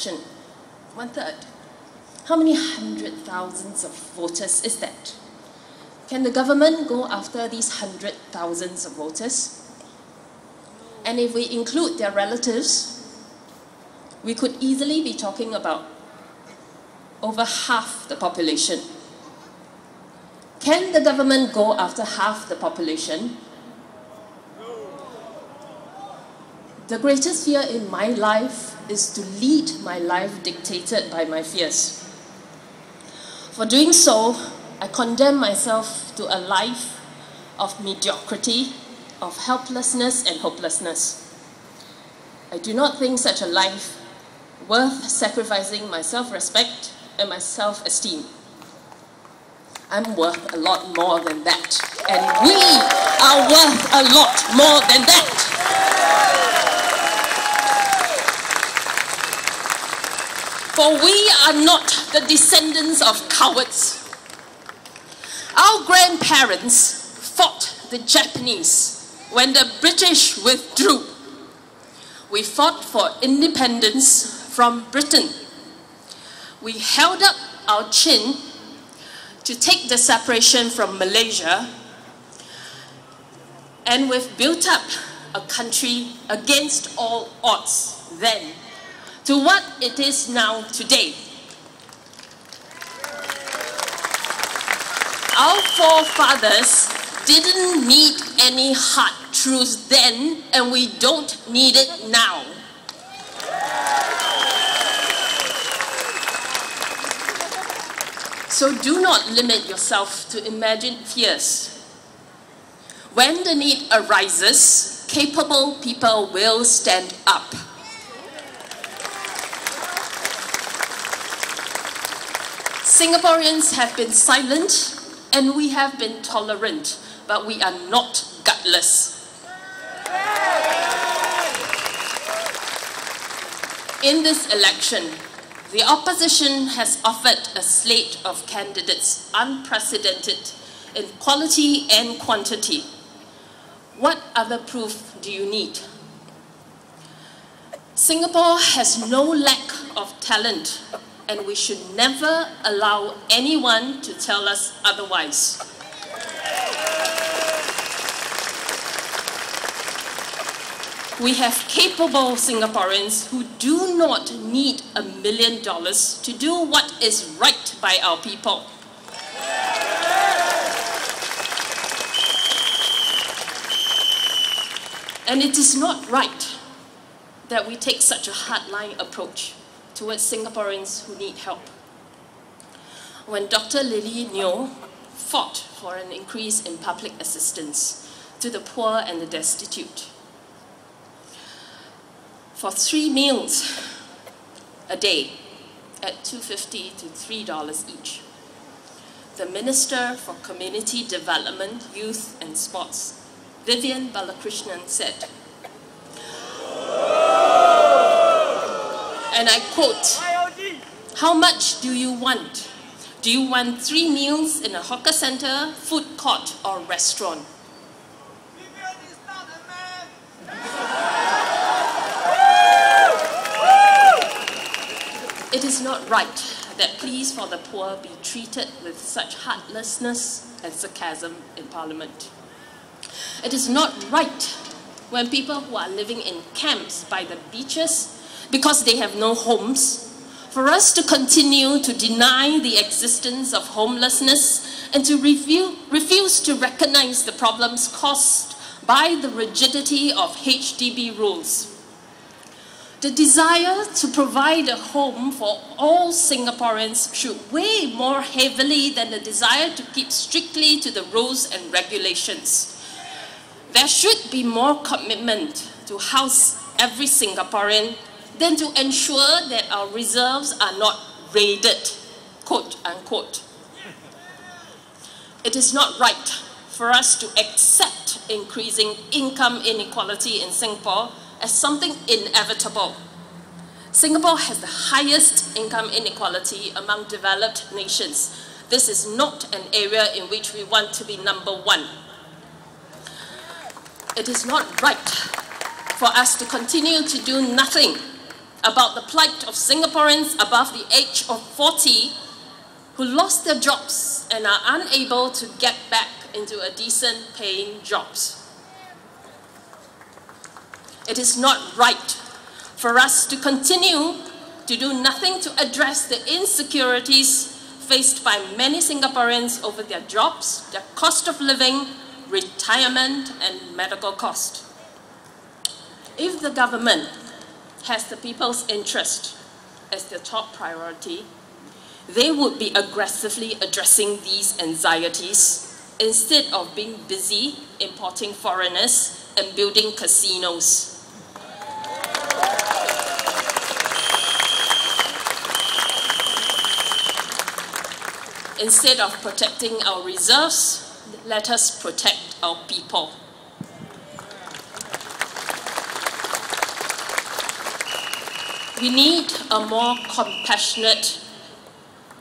population. 1/3. How many hundred thousands of voters is that? Can the government go after these hundred thousands of voters? And if we include their relatives, we could easily be talking about over half the population. Can the government go after half the population? The greatest fear in my life is to lead my life dictated by my fears. For doing so, I condemn myself to a life of mediocrity, of helplessness and hopelessness. I do not think such a life worth sacrificing my self-respect and my self-esteem. I'm worth a lot more than that, and we are worth a lot more than that. For we are not the descendants of cowards. Our grandparents fought the Japanese when the British withdrew. We fought for independence from Britain. We held up our chin to take the separation from Malaysia, and we've built up a country against all odds then to what it is now today. Our forefathers didn't need any hard truths then, and we don't need it now. So do not limit yourself to imagined fears. When the need arises, capable people will stand up. Singaporeans have been silent and we have been tolerant, but we are not gutless. In this election, the opposition has offered a slate of candidates unprecedented in quality and quantity. What other proof do you need? Singapore has no lack of talent, and we should never allow anyone to tell us otherwise. We have capable Singaporeans who do not need $1 million to do what is right by our people. And it is not right that we take such a hardline approach towards Singaporeans who need help. When Dr. Lily Neo fought for an increase in public assistance to the poor and the destitute, for 3 meals a day at $2.50 to $3 each, the Minister for Community Development, Youth and Sports, Vivian Balakrishnan, said, and I quote, "How much do you want? Do you want 3 meals in a hawker center, food court or restaurant?" It is not right that pleas for the poor be treated with such heartlessness and sarcasm in Parliament. It is not right when people who are living in camps by the beaches because they have no homes, for us to continue to deny the existence of homelessness and to refuse to recognize the problems caused by the rigidity of HDB rules. The desire to provide a home for all Singaporeans should weigh more heavily than the desire to keep strictly to the rules and regulations. There should be more commitment to house every Singaporean than to ensure that our reserves are not raided, quote unquote. It is not right for us to accept increasing income inequality in Singapore as something inevitable. Singapore has the highest income inequality among developed nations. This is not an area in which we want to be number 1. It is not right for us to continue to do nothing about the plight of Singaporeans above the age of 40 who lost their jobs and are unable to get back into a decent paying jobs. It is not right for us to continue to do nothing to address the insecurities faced by many Singaporeans over their jobs, their cost of living, retirement, and medical cost. If the government has the people's interest as their top priority, they would be aggressively addressing these anxieties instead of being busy importing foreigners and building casinos. Instead of protecting our reserves, let us protect our people. We need a more compassionate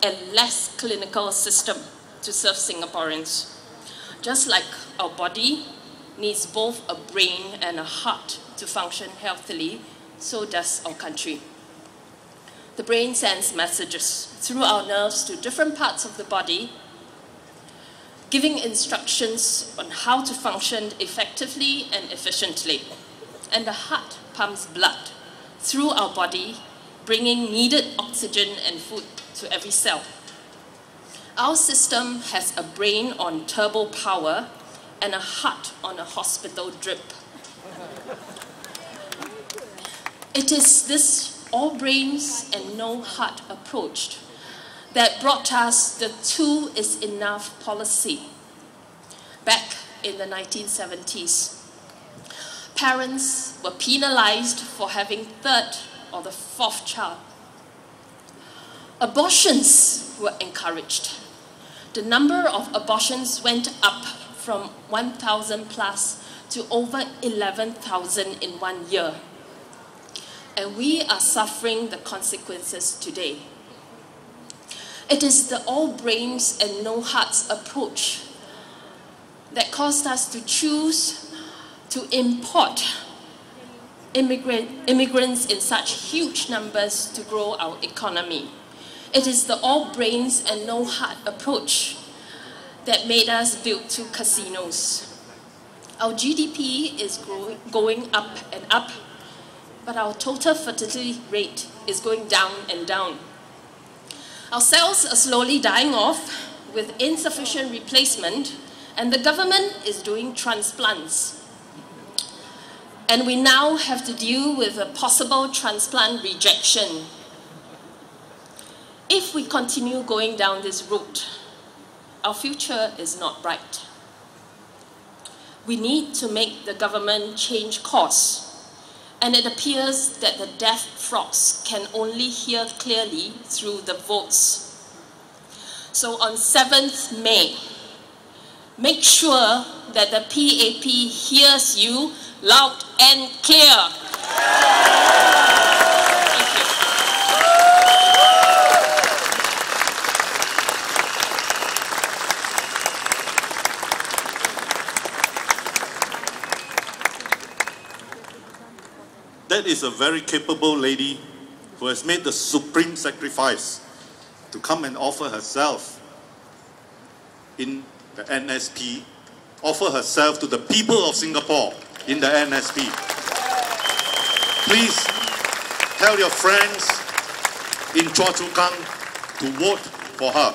and less clinical system to serve Singaporeans. Just like our body needs both a brain and a heart to function healthily, so does our country. The brain sends messages through our nerves to different parts of the body, giving instructions on how to function effectively and efficiently. And the heart pumps blood through our body, bringing needed oxygen and food to every cell. Our system has a brain on turbo power and a heart on a hospital drip. It is this all brains and no heart approach that brought us the 2 is enough policy back in the 1970s. Parents were penalized for having 3rd or the 4th child. Abortions were encouraged. The number of abortions went up from 1,000 plus to over 11,000 in 1 year. And we are suffering the consequences today. It is the all brains and no hearts approach that caused us to choose to import immigrants in such huge numbers to grow our economy. It is the all brains and no heart approach that made us build 2 casinos. Our GDP is going up and up, but our total fertility rate is going down and down. Our cells are slowly dying off with insufficient replacement, and the government is doing transplants. And we now have to deal with a possible transplant rejection. If we continue going down this route, our future is not bright. We need to make the government change course. And it appears that the deaf frogs can only hear clearly through the votes. So on 7th May, make sure that the PAP hears you loud and clear. That is a very capable lady who has made the supreme sacrifice to come and offer herself in the NSP, offer herself to the people of Singapore in the NSP. Please tell your friends in Choa Chu Kang to vote for her.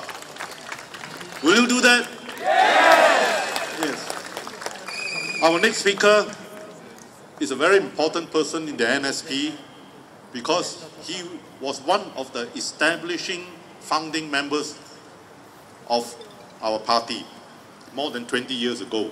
Will you do that? Yes. Yes. Our next speaker is a very important person in the NSP because he was one of the establishing founding members of our party more than 20 years ago.